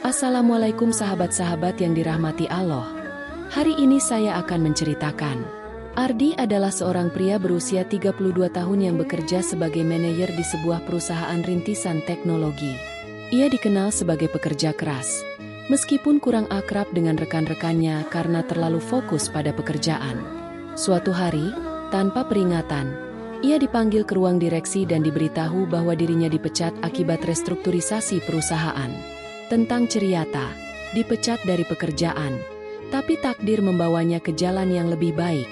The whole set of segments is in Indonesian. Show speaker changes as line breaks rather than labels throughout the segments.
Assalamualaikum sahabat-sahabat yang dirahmati Allah. Hari ini saya akan menceritakan. Ardi adalah seorang pria berusia 32 tahun yang bekerja sebagai manajer di sebuah perusahaan rintisan teknologi. Ia dikenal sebagai pekerja keras, meskipun kurang akrab dengan rekan-rekannya karena terlalu fokus pada pekerjaan. Suatu hari, tanpa peringatan, ia dipanggil ke ruang direksi dan diberitahu bahwa dirinya dipecat akibat restrukturisasi perusahaan. Tentang cerita, dipecat dari pekerjaan, tapi takdir membawanya ke jalan yang lebih baik.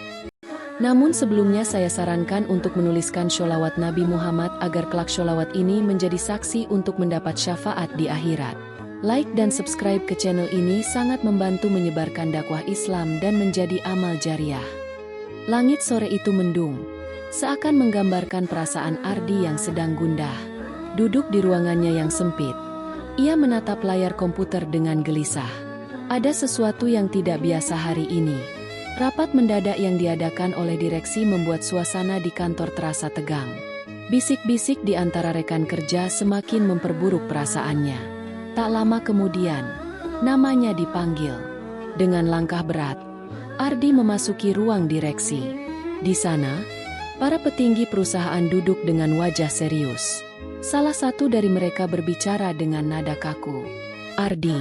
Namun sebelumnya saya sarankan untuk menuliskan sholawat Nabi Muhammad agar kelak sholawat ini menjadi saksi untuk mendapat syafaat di akhirat. Like dan subscribe ke channel ini sangat membantu menyebarkan dakwah Islam dan menjadi amal jariah. Langit sore itu mendung, seakan menggambarkan perasaan Ardi yang sedang gundah. Duduk di ruangannya yang sempit, ia menatap layar komputer dengan gelisah. Ada sesuatu yang tidak biasa hari ini. Rapat mendadak yang diadakan oleh direksi membuat suasana di kantor terasa tegang. Bisik-bisik di antara rekan kerja semakin memperburuk perasaannya. Tak lama kemudian, namanya dipanggil. Dengan langkah berat, Ardi memasuki ruang direksi. Di sana, para petinggi perusahaan duduk dengan wajah serius. Salah satu dari mereka berbicara dengan nada kaku. Ardi,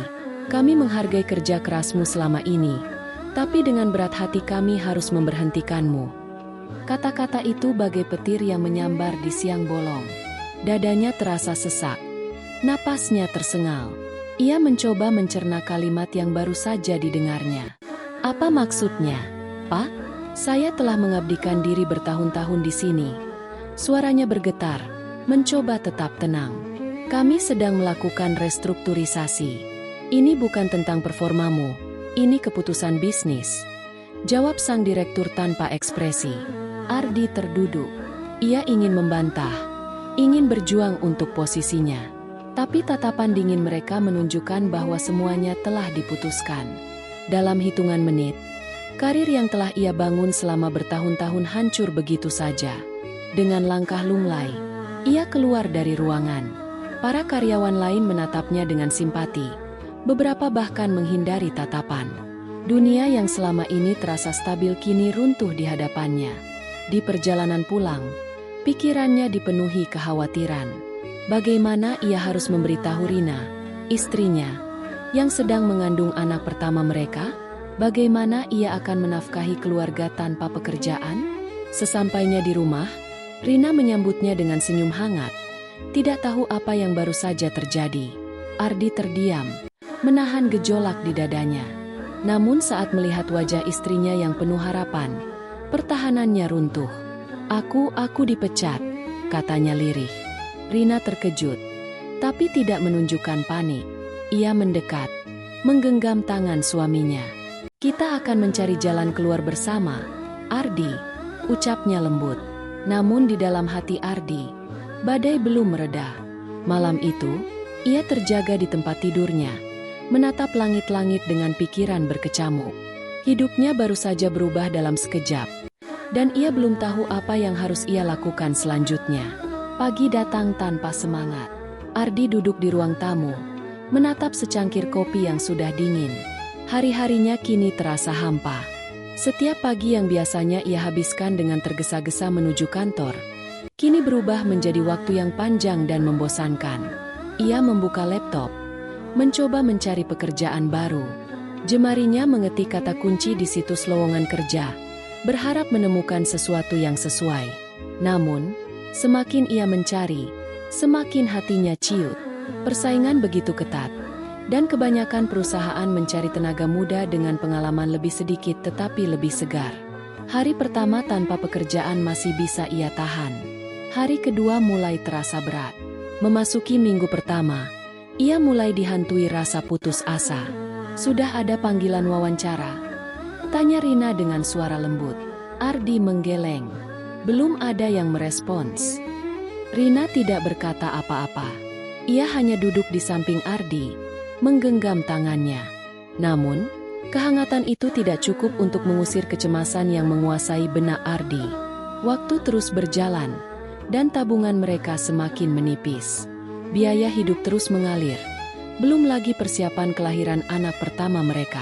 kami menghargai kerja kerasmu selama ini, tapi dengan berat hati kami harus memberhentikanmu. Kata-kata itu bagai petir yang menyambar di siang bolong. Dadanya terasa sesak. Napasnya tersengal. Ia mencoba mencerna kalimat yang baru saja didengarnya. Apa maksudnya, Pak? Saya telah mengabdikan diri bertahun-tahun di sini. Suaranya bergetar, mencoba tetap tenang. Kami sedang melakukan restrukturisasi. Ini bukan tentang performamu, ini keputusan bisnis. Jawab sang direktur tanpa ekspresi. Ardi terduduk. Ia ingin membantah, ingin berjuang untuk posisinya. Tapi tatapan dingin mereka menunjukkan bahwa semuanya telah diputuskan. Dalam hitungan menit, karir yang telah ia bangun selama bertahun-tahun hancur begitu saja. Dengan langkah lunglai, ia keluar dari ruangan. Para karyawan lain menatapnya dengan simpati. Beberapa bahkan menghindari tatapan. Dunia yang selama ini terasa stabil kini runtuh di hadapannya. Di perjalanan pulang, pikirannya dipenuhi kekhawatiran. Bagaimana ia harus memberitahu Rina, istrinya, yang sedang mengandung anak pertama mereka? Bagaimana ia akan menafkahi keluarga tanpa pekerjaan? Sesampainya di rumah, Rina menyambutnya dengan senyum hangat. Tidak tahu apa yang baru saja terjadi. Ardi terdiam, menahan gejolak di dadanya. Namun saat melihat wajah istrinya yang penuh harapan, pertahanannya runtuh. Aku dipecat, katanya lirih. Rina terkejut, tapi tidak menunjukkan panik. Ia mendekat, menggenggam tangan suaminya. Kita akan mencari jalan keluar bersama, Ardi, ucapnya lembut. Namun di dalam hati Ardi, badai belum mereda. Malam itu, ia terjaga di tempat tidurnya, menatap langit-langit dengan pikiran berkecamuk. Hidupnya baru saja berubah dalam sekejap, dan ia belum tahu apa yang harus ia lakukan selanjutnya. Pagi datang tanpa semangat. Ardi duduk di ruang tamu, menatap secangkir kopi yang sudah dingin. Hari-harinya kini terasa hampa. Setiap pagi yang biasanya ia habiskan dengan tergesa-gesa menuju kantor, kini berubah menjadi waktu yang panjang dan membosankan. Ia membuka laptop, mencoba mencari pekerjaan baru. Jemarinya mengetik kata kunci di situs lowongan kerja, berharap menemukan sesuatu yang sesuai. Namun, semakin ia mencari, semakin hatinya ciut. Persaingan begitu ketat, dan kebanyakan perusahaan mencari tenaga muda dengan pengalaman lebih sedikit tetapi lebih segar. Hari pertama tanpa pekerjaan masih bisa ia tahan. Hari kedua mulai terasa berat. Memasuki minggu pertama, ia mulai dihantui rasa putus asa. Sudah ada panggilan wawancara? Tanya Rina dengan suara lembut. Ardi menggeleng. Belum ada yang merespons. Rina tidak berkata apa-apa. Ia hanya duduk di samping Ardi, menggenggam tangannya. Namun, kehangatan itu tidak cukup untuk mengusir kecemasan yang menguasai benak Ardi. Waktu terus berjalan, dan tabungan mereka semakin menipis. Biaya hidup terus mengalir, Belum lagi persiapan kelahiran anak pertama mereka.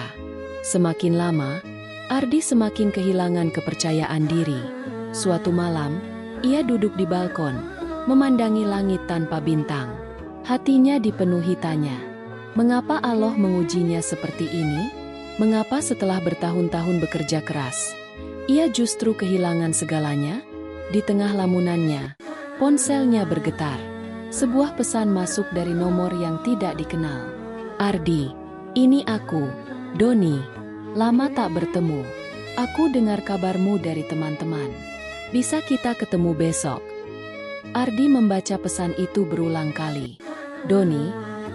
Semakin lama, Ardi semakin kehilangan kepercayaan diri. Suatu malam, ia duduk di balkon, memandangi langit tanpa bintang. Hatinya dipenuhi tanya, mengapa Allah mengujinya seperti ini? Mengapa setelah bertahun-tahun bekerja keras, ia justru kehilangan segalanya? Di tengah lamunannya, ponselnya bergetar. Sebuah pesan masuk dari nomor yang tidak dikenal. Ardi, ini aku, Doni. Lama tak bertemu. Aku dengar kabarmu dari teman-teman. Bisa kita ketemu besok? Ardi membaca pesan itu berulang kali. Doni,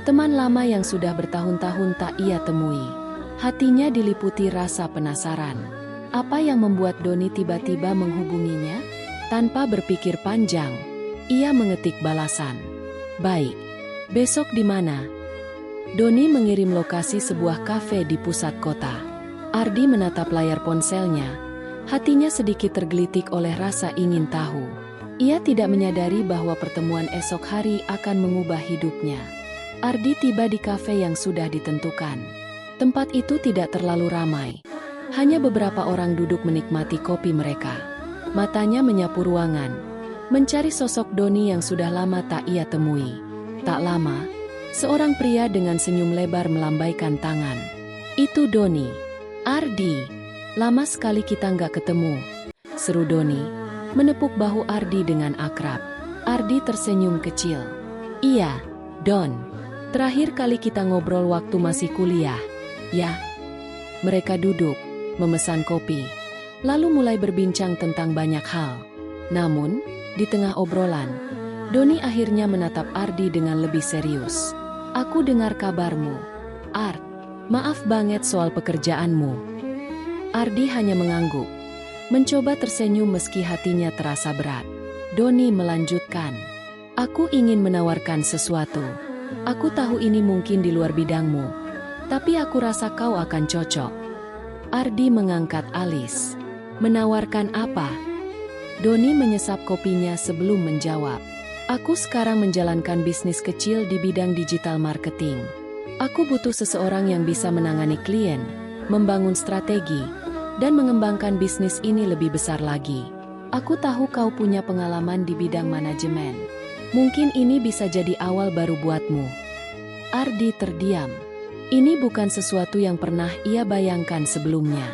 teman lama yang sudah bertahun-tahun tak ia temui. Hatinya diliputi rasa penasaran. Apa yang membuat Doni tiba-tiba menghubunginya? Tanpa berpikir panjang, ia mengetik balasan. Baik, besok di mana? Doni mengirim lokasi sebuah kafe di pusat kota. Ardi menatap layar ponselnya. Hatinya sedikit tergelitik oleh rasa ingin tahu. Ia tidak menyadari bahwa pertemuan esok hari akan mengubah hidupnya. Ardi tiba di kafe yang sudah ditentukan. Tempat itu tidak terlalu ramai. Hanya beberapa orang duduk menikmati kopi mereka. Matanya menyapu ruangan, mencari sosok Doni yang sudah lama tak ia temui. Tak lama, seorang pria dengan senyum lebar melambaikan tangan. Itu Doni. Ardi, lama sekali kita nggak ketemu. Seru Doni, menepuk bahu Ardi dengan akrab. Ardi tersenyum kecil. Iya, Don. Terakhir kali kita ngobrol waktu masih kuliah. Ya. Mereka duduk, memesan kopi, lalu mulai berbincang tentang banyak hal. Namun, di tengah obrolan, Doni akhirnya menatap Ardi dengan lebih serius. Aku dengar kabarmu. Art, maaf banget soal pekerjaanmu. Ardi hanya mengangguk, mencoba tersenyum meski hatinya terasa berat. Doni melanjutkan. Aku ingin menawarkan sesuatu. Aku tahu ini mungkin di luar bidangmu, tapi aku rasa kau akan cocok. Ardi mengangkat alis. Menawarkan apa? Doni menyesap kopinya sebelum menjawab. Aku sekarang menjalankan bisnis kecil di bidang digital marketing. Aku butuh seseorang yang bisa menangani klien, membangun strategi, dan mengembangkan bisnis ini lebih besar lagi. Aku tahu kau punya pengalaman di bidang manajemen. Mungkin ini bisa jadi awal baru buatmu. Ardi terdiam. Ini bukan sesuatu yang pernah ia bayangkan sebelumnya.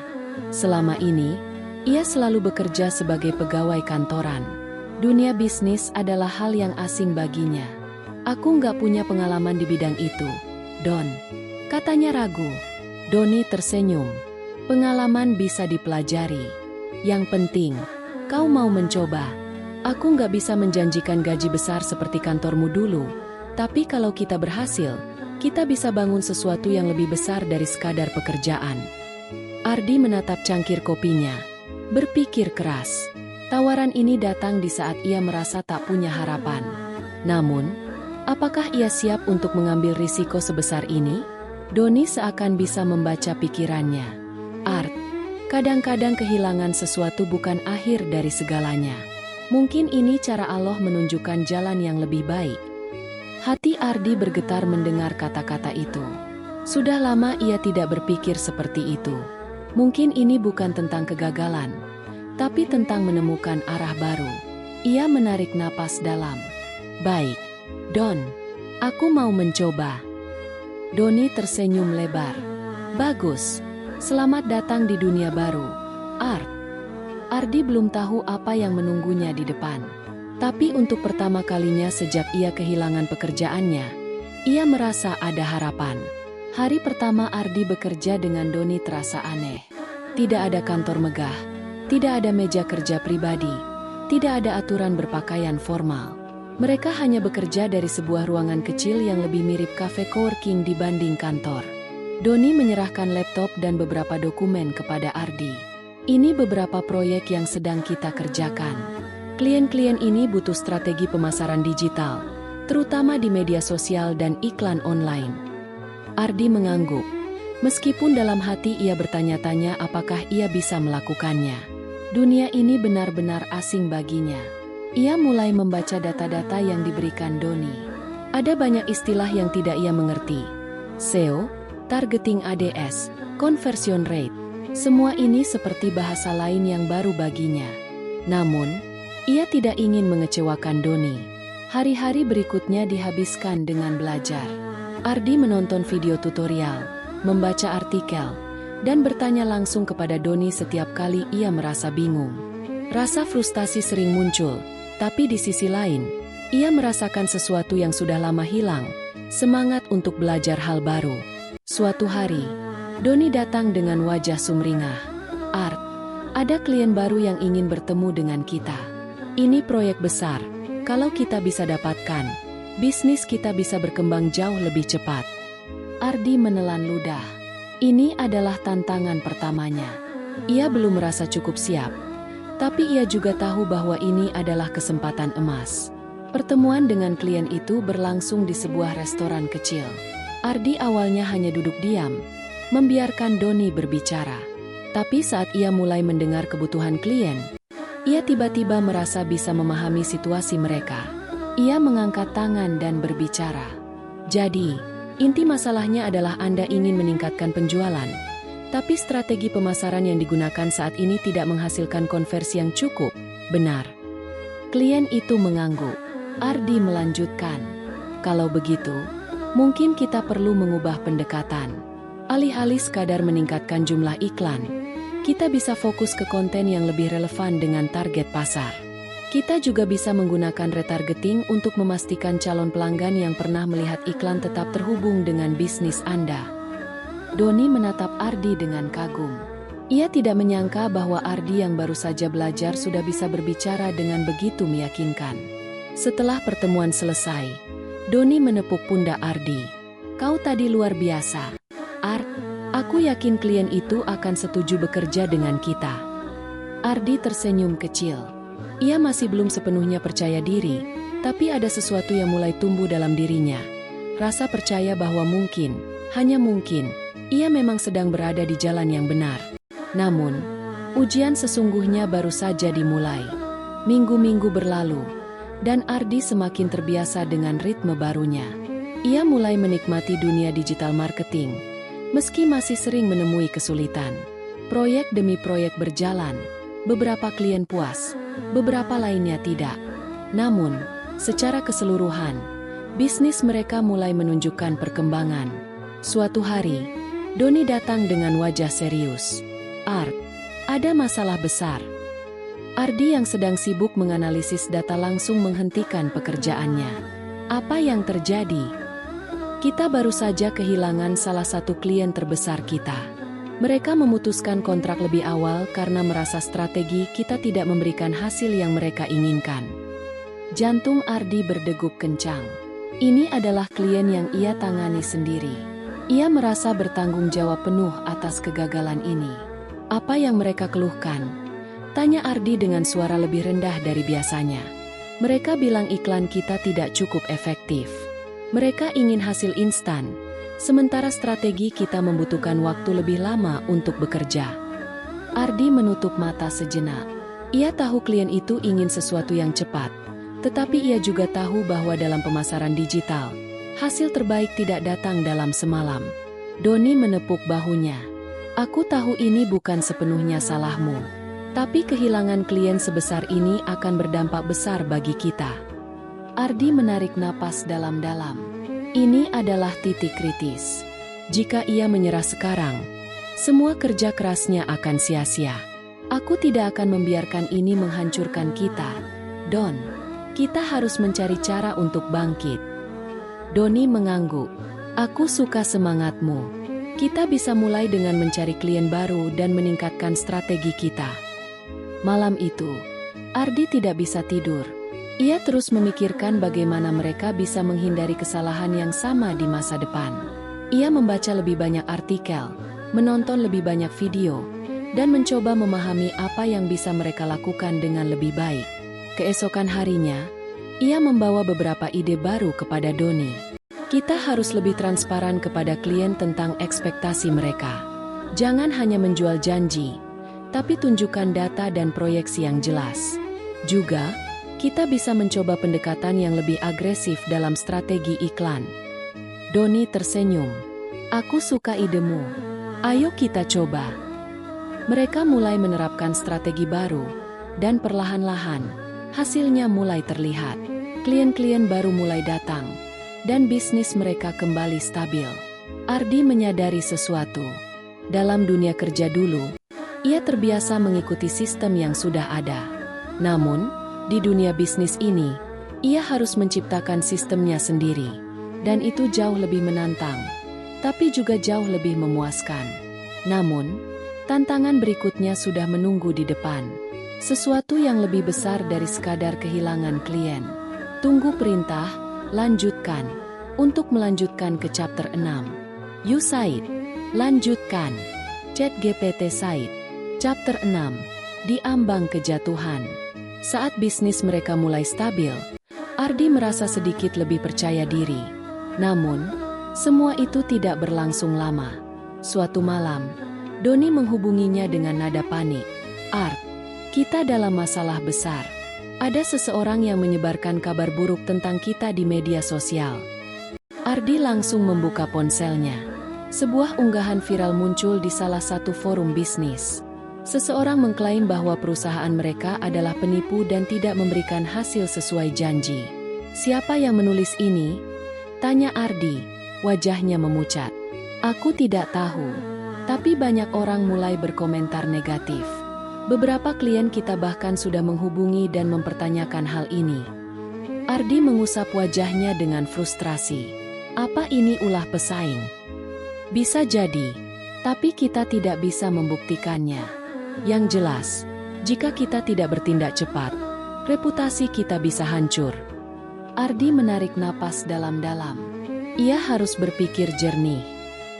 Selama ini, ia selalu bekerja sebagai pegawai kantoran. Dunia bisnis adalah hal yang asing baginya. Aku nggak punya pengalaman di bidang itu, Don. Katanya ragu. Doni tersenyum. Pengalaman bisa dipelajari. Yang penting, kau mau mencoba. Aku nggak bisa menjanjikan gaji besar seperti kantormu dulu. Tapi kalau kita berhasil, kita bisa bangun sesuatu yang lebih besar dari sekadar pekerjaan. Ardi menatap cangkir kopinya. Berpikir keras. Tawaran ini datang di saat ia merasa tak punya harapan. Namun, apakah ia siap untuk mengambil risiko sebesar ini? Doni seakan bisa membaca pikirannya. Art, kadang-kadang kehilangan sesuatu bukan akhir dari segalanya. Mungkin ini cara Allah menunjukkan jalan yang lebih baik. Hati Ardi bergetar mendengar kata-kata itu. Sudah lama ia tidak berpikir seperti itu. Mungkin ini bukan tentang kegagalan, tapi tentang menemukan arah baru. Ia menarik napas dalam. Baik, Don, aku mau mencoba. Doni tersenyum lebar. Bagus, selamat datang di dunia baru, Art. Ardi belum tahu apa yang menunggunya di depan. Tapi untuk pertama kalinya sejak ia kehilangan pekerjaannya, ia merasa ada harapan. Hari pertama Ardi bekerja dengan Doni terasa aneh. Tidak ada kantor megah, tidak ada meja kerja pribadi, tidak ada aturan berpakaian formal. Mereka hanya bekerja dari sebuah ruangan kecil yang lebih mirip cafe coworking dibanding kantor. Doni menyerahkan laptop dan beberapa dokumen kepada Ardi. Ini beberapa proyek yang sedang kita kerjakan. Klien-klien ini butuh strategi pemasaran digital, terutama di media sosial dan iklan online. Ardi mengangguk. Meskipun dalam hati ia bertanya-tanya apakah ia bisa melakukannya. Dunia ini benar-benar asing baginya. Ia mulai membaca data-data yang diberikan Doni. Ada banyak istilah yang tidak ia mengerti. SEO, targeting ADS, conversion rate. Semua ini seperti bahasa lain yang baru baginya. Namun, ia tidak ingin mengecewakan Doni. Hari-hari berikutnya dihabiskan dengan belajar. Ardi menonton video tutorial, membaca artikel, dan bertanya langsung kepada Doni setiap kali ia merasa bingung. Rasa frustasi sering muncul, tapi di sisi lain, ia merasakan sesuatu yang sudah lama hilang, semangat untuk belajar hal baru. Suatu hari, Doni datang dengan wajah sumringah. "Art, ada klien baru yang ingin bertemu dengan kita. Ini proyek besar, kalau kita bisa dapatkan, bisnis kita bisa berkembang jauh lebih cepat." Ardi menelan ludah. Ini adalah tantangan pertamanya. Ia belum merasa cukup siap, tapi ia juga tahu bahwa ini adalah kesempatan emas. Pertemuan dengan klien itu berlangsung di sebuah restoran kecil. Ardi awalnya hanya duduk diam, membiarkan Doni berbicara. Tapi saat ia mulai mendengar kebutuhan klien, ia tiba-tiba merasa bisa memahami situasi mereka. Ia mengangkat tangan dan berbicara. "Jadi, inti masalahnya adalah Anda ingin meningkatkan penjualan, tapi strategi pemasaran yang digunakan saat ini tidak menghasilkan konversi yang cukup, benar?" Klien itu mengangguk. Ardi melanjutkan, "Kalau begitu, mungkin kita perlu mengubah pendekatan. Alih-alih sekadar meningkatkan jumlah iklan, kita bisa fokus ke konten yang lebih relevan dengan target pasar. Kita juga bisa menggunakan retargeting untuk memastikan calon pelanggan yang pernah melihat iklan tetap terhubung dengan bisnis Anda." Doni menatap Ardi dengan kagum. Ia tidak menyangka bahwa Ardi yang baru saja belajar sudah bisa berbicara dengan begitu meyakinkan. Setelah pertemuan selesai, Doni menepuk pundak Ardi. "Kau tadi luar biasa, Art. Aku yakin klien itu akan setuju bekerja dengan kita." Ardi tersenyum kecil. Ia masih belum sepenuhnya percaya diri, tapi ada sesuatu yang mulai tumbuh dalam dirinya. Rasa percaya bahwa mungkin, hanya mungkin, ia memang sedang berada di jalan yang benar. Namun, ujian sesungguhnya baru saja dimulai. Minggu-minggu berlalu, dan Ardi semakin terbiasa dengan ritme barunya. Ia mulai menikmati dunia digital marketing, meski masih sering menemui kesulitan. Proyek demi proyek berjalan, beberapa klien puas, beberapa lainnya tidak. Namun, secara keseluruhan, bisnis mereka mulai menunjukkan perkembangan. Suatu hari, Doni datang dengan wajah serius. "Art, ada masalah besar." Ardi yang sedang sibuk menganalisis data langsung menghentikan pekerjaannya. "Apa yang terjadi?" "Kita baru saja kehilangan salah satu klien terbesar kita. Mereka memutuskan kontrak lebih awal karena merasa strategi kita tidak memberikan hasil yang mereka inginkan." Jantung Ardi berdegup kencang. Ini adalah klien yang ia tangani sendiri. Ia merasa bertanggung jawab penuh atas kegagalan ini. "Apa yang mereka keluhkan?" tanya Ardi dengan suara lebih rendah dari biasanya. "Mereka bilang iklan kita tidak cukup efektif. Mereka ingin hasil instan, sementara strategi kita membutuhkan waktu lebih lama untuk bekerja." Ardi menutup mata sejenak. Ia tahu klien itu ingin sesuatu yang cepat, tetapi ia juga tahu bahwa dalam pemasaran digital, hasil terbaik tidak datang dalam semalam. Doni menepuk bahunya. "Aku tahu ini bukan sepenuhnya salahmu. Tapi kehilangan klien sebesar ini akan berdampak besar bagi kita." Ardi menarik napas dalam-dalam. Ini adalah titik kritis. Jika ia menyerah sekarang, semua kerja kerasnya akan sia-sia. "Aku tidak akan membiarkan ini menghancurkan kita, Don. Kita harus mencari cara untuk bangkit." Doni mengangguk. "Aku suka semangatmu. Kita bisa mulai dengan mencari klien baru dan meningkatkan strategi kita." Malam itu, Ardi tidak bisa tidur. Ia terus memikirkan bagaimana mereka bisa menghindari kesalahan yang sama di masa depan. Ia membaca lebih banyak artikel, menonton lebih banyak video, dan mencoba memahami apa yang bisa mereka lakukan dengan lebih baik. Keesokan harinya, ia membawa beberapa ide baru kepada Doni. "Kita harus lebih transparan kepada klien tentang ekspektasi mereka. Jangan hanya menjual janji, tapi tunjukkan data dan proyeksi yang jelas. Juga, Kita bisa mencoba pendekatan yang lebih agresif dalam strategi iklan. Doni tersenyum. Aku suka idemu. Ayo kita coba. Mereka mulai menerapkan strategi baru, dan perlahan-lahan, hasilnya mulai terlihat. Klien-klien baru mulai datang, dan bisnis mereka kembali stabil. Ardi menyadari sesuatu. Dalam dunia kerja dulu, ia terbiasa mengikuti sistem yang sudah ada. Namun, di dunia bisnis ini, ia harus menciptakan sistemnya sendiri. Dan itu jauh lebih menantang, tapi juga jauh lebih memuaskan. Namun, tantangan berikutnya sudah menunggu di depan. Sesuatu yang lebih besar dari sekadar kehilangan klien. Tunggu perintah, lanjutkan. Untuk melanjutkan ke chapter 6. You Said, lanjutkan. ChatGPT Said. Chapter 6. Di ambang kejatuhan. Saat bisnis mereka mulai stabil, Ardi merasa sedikit lebih percaya diri. Namun, semua itu tidak berlangsung lama. Suatu malam, Doni menghubunginya dengan nada panik. Art, kita dalam masalah besar. Ada seseorang yang menyebarkan kabar buruk tentang kita di media sosial. Ardi langsung membuka ponselnya. Sebuah unggahan viral muncul di salah satu forum bisnis. Seseorang mengklaim bahwa perusahaan mereka adalah penipu dan tidak memberikan hasil sesuai janji. Siapa yang menulis ini? Tanya Ardi, wajahnya memucat. Aku tidak tahu, tapi banyak orang mulai berkomentar negatif. Beberapa klien kita bahkan sudah menghubungi dan mempertanyakan hal ini. Ardi mengusap wajahnya dengan frustrasi. Apa ini ulah pesaing? Bisa jadi, tapi kita tidak bisa membuktikannya. Yang jelas, jika kita tidak bertindak cepat, reputasi kita bisa hancur. Ardi menarik napas dalam-dalam. Ia harus berpikir jernih.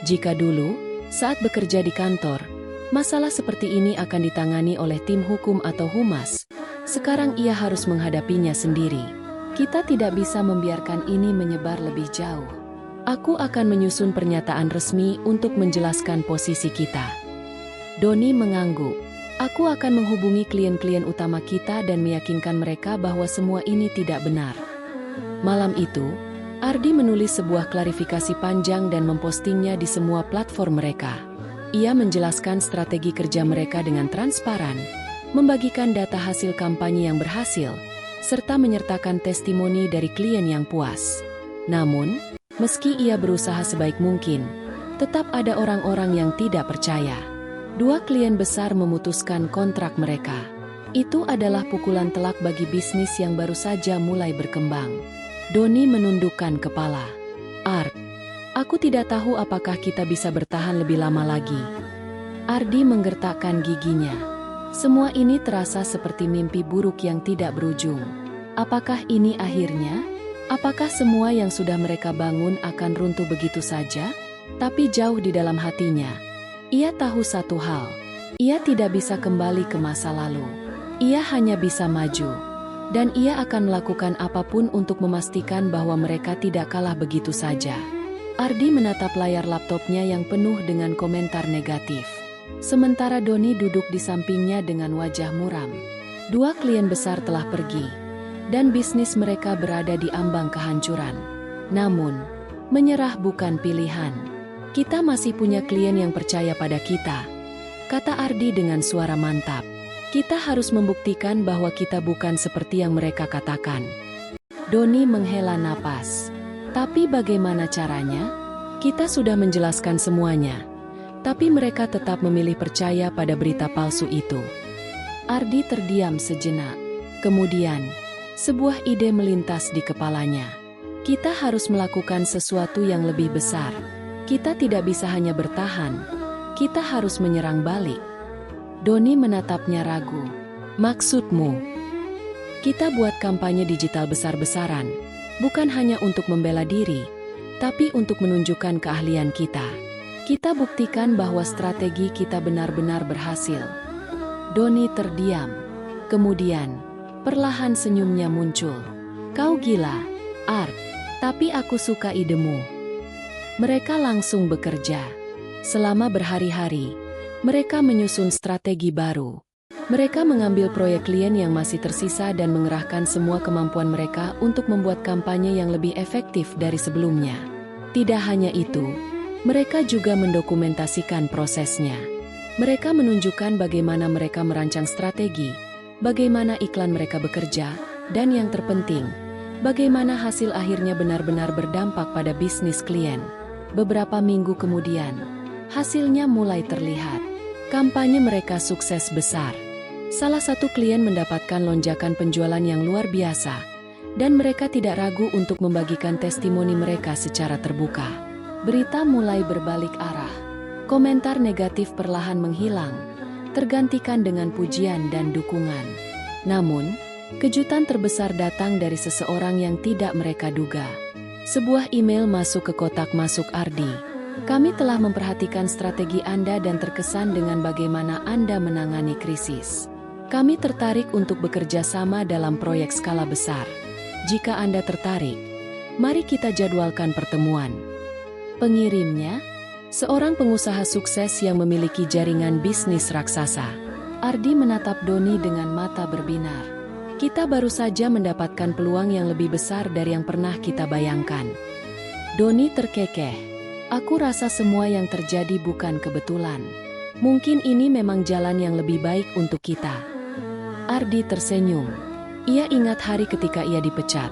Jika dulu, saat bekerja di kantor, masalah seperti ini akan ditangani oleh tim hukum atau humas, sekarang ia harus menghadapinya sendiri. Kita tidak bisa membiarkan ini menyebar lebih jauh. Aku akan menyusun pernyataan resmi untuk menjelaskan posisi kita. Doni mengangguk. Aku akan menghubungi klien-klien utama kita dan meyakinkan mereka bahwa semua ini tidak benar. Malam itu, Ardi menulis sebuah klarifikasi panjang dan mempostingnya di semua platform mereka. Ia menjelaskan strategi kerja mereka dengan transparan, membagikan data hasil kampanye yang berhasil, serta menyertakan testimoni dari klien yang puas. Namun, meski ia berusaha sebaik mungkin, tetap ada orang-orang yang tidak percaya. Dua klien besar memutuskan kontrak mereka. Itu adalah pukulan telak bagi bisnis yang baru saja mulai berkembang. Doni menundukkan kepala. Art, aku tidak tahu apakah kita bisa bertahan lebih lama lagi. Ardi menggertakkan giginya. Semua ini terasa seperti mimpi buruk yang tidak berujung. Apakah ini akhirnya? Apakah semua yang sudah mereka bangun akan runtuh begitu saja? Tapi jauh di dalam hatinya, ia tahu satu hal. Ia tidak bisa kembali ke masa lalu. Ia hanya bisa maju. Dan ia akan melakukan apapun untuk memastikan bahwa mereka tidak kalah begitu saja. Ardi menatap layar laptopnya yang penuh dengan komentar negatif. Sementara Doni duduk di sampingnya dengan wajah muram. Dua klien besar telah pergi, dan bisnis mereka berada di ambang kehancuran. Namun, menyerah bukan pilihan. Kita masih punya klien yang percaya pada kita, kata Ardi dengan suara mantap. Kita harus membuktikan bahwa kita bukan seperti yang mereka katakan. Doni menghela napas. Tapi bagaimana caranya? Kita sudah menjelaskan semuanya. Tapi mereka tetap memilih percaya pada berita palsu itu. Ardi terdiam sejenak. Kemudian, sebuah ide melintas di kepalanya. Kita harus melakukan sesuatu yang lebih besar. Kita tidak bisa hanya bertahan. Kita harus menyerang balik. Doni menatapnya ragu. Maksudmu? Kita buat kampanye digital besar-besaran, bukan hanya untuk membela diri, tapi untuk menunjukkan keahlian kita. Kita buktikan bahwa strategi kita benar-benar berhasil. Doni terdiam. Kemudian, perlahan senyumnya muncul. Kau gila, Art, tapi aku suka idemu. Mereka langsung bekerja. Selama berhari-hari, mereka menyusun strategi baru. Mereka mengambil proyek klien yang masih tersisa dan mengerahkan semua kemampuan mereka untuk membuat kampanye yang lebih efektif dari sebelumnya. Tidak hanya itu, mereka juga mendokumentasikan prosesnya. Mereka menunjukkan bagaimana mereka merancang strategi, bagaimana iklan mereka bekerja, dan yang terpenting, bagaimana hasil akhirnya benar-benar berdampak pada bisnis klien. Beberapa minggu kemudian, hasilnya mulai terlihat. Kampanye mereka sukses besar. Salah satu klien mendapatkan lonjakan penjualan yang luar biasa, dan mereka tidak ragu untuk membagikan testimoni mereka secara terbuka. Berita mulai berbalik arah. Komentar negatif perlahan menghilang, tergantikan dengan pujian dan dukungan. Namun, kejutan terbesar datang dari seseorang yang tidak mereka duga. Sebuah email masuk ke kotak masuk Ardi. Kami telah memperhatikan strategi Anda dan terkesan dengan bagaimana Anda menangani krisis. Kami tertarik untuk bekerja sama dalam proyek skala besar. Jika Anda tertarik, mari kita jadwalkan pertemuan. Pengirimnya, seorang pengusaha sukses yang memiliki jaringan bisnis raksasa. Ardi menatap Doni dengan mata berbinar. Kita baru saja mendapatkan peluang yang lebih besar dari yang pernah kita bayangkan. Doni terkekeh. Aku rasa semua yang terjadi bukan kebetulan. Mungkin ini memang jalan yang lebih baik untuk kita. Ardi tersenyum. Ia ingat hari ketika ia dipecat.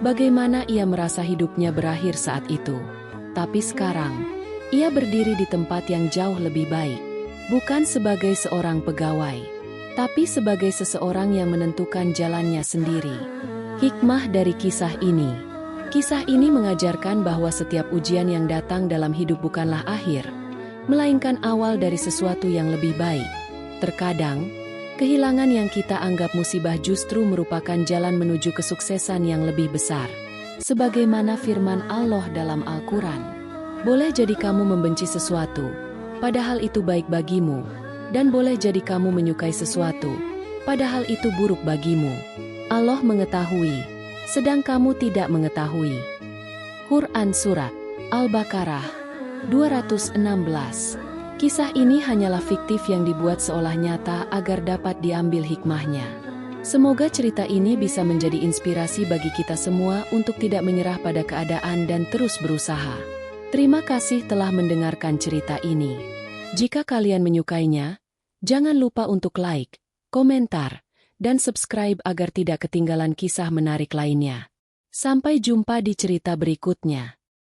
Bagaimana ia merasa hidupnya berakhir saat itu. Tapi sekarang, ia berdiri di tempat yang jauh lebih baik. Bukan sebagai seorang pegawai, tapi sebagai seseorang yang menentukan jalannya sendiri. Hikmah dari kisah ini. Kisah ini mengajarkan bahwa setiap ujian yang datang dalam hidup bukanlah akhir, melainkan awal dari sesuatu yang lebih baik. Terkadang, kehilangan yang kita anggap musibah justru merupakan jalan menuju kesuksesan yang lebih besar. Sebagaimana firman Allah dalam Al-Quran, boleh jadi kamu membenci sesuatu, padahal itu baik bagimu, dan boleh jadi kamu menyukai sesuatu, padahal itu buruk bagimu. Allah mengetahui, sedang kamu tidak mengetahui. Quran Surat Al-Baqarah 216. Kisah ini hanyalah fiktif yang dibuat seolah nyata agar dapat diambil hikmahnya. Semoga cerita ini bisa menjadi inspirasi bagi kita semua untuk tidak menyerah pada keadaan dan terus berusaha. Terima kasih telah mendengarkan cerita ini. Jika kalian menyukainya, jangan lupa untuk like, komentar, dan subscribe agar tidak ketinggalan kisah menarik lainnya. Sampai jumpa di cerita berikutnya.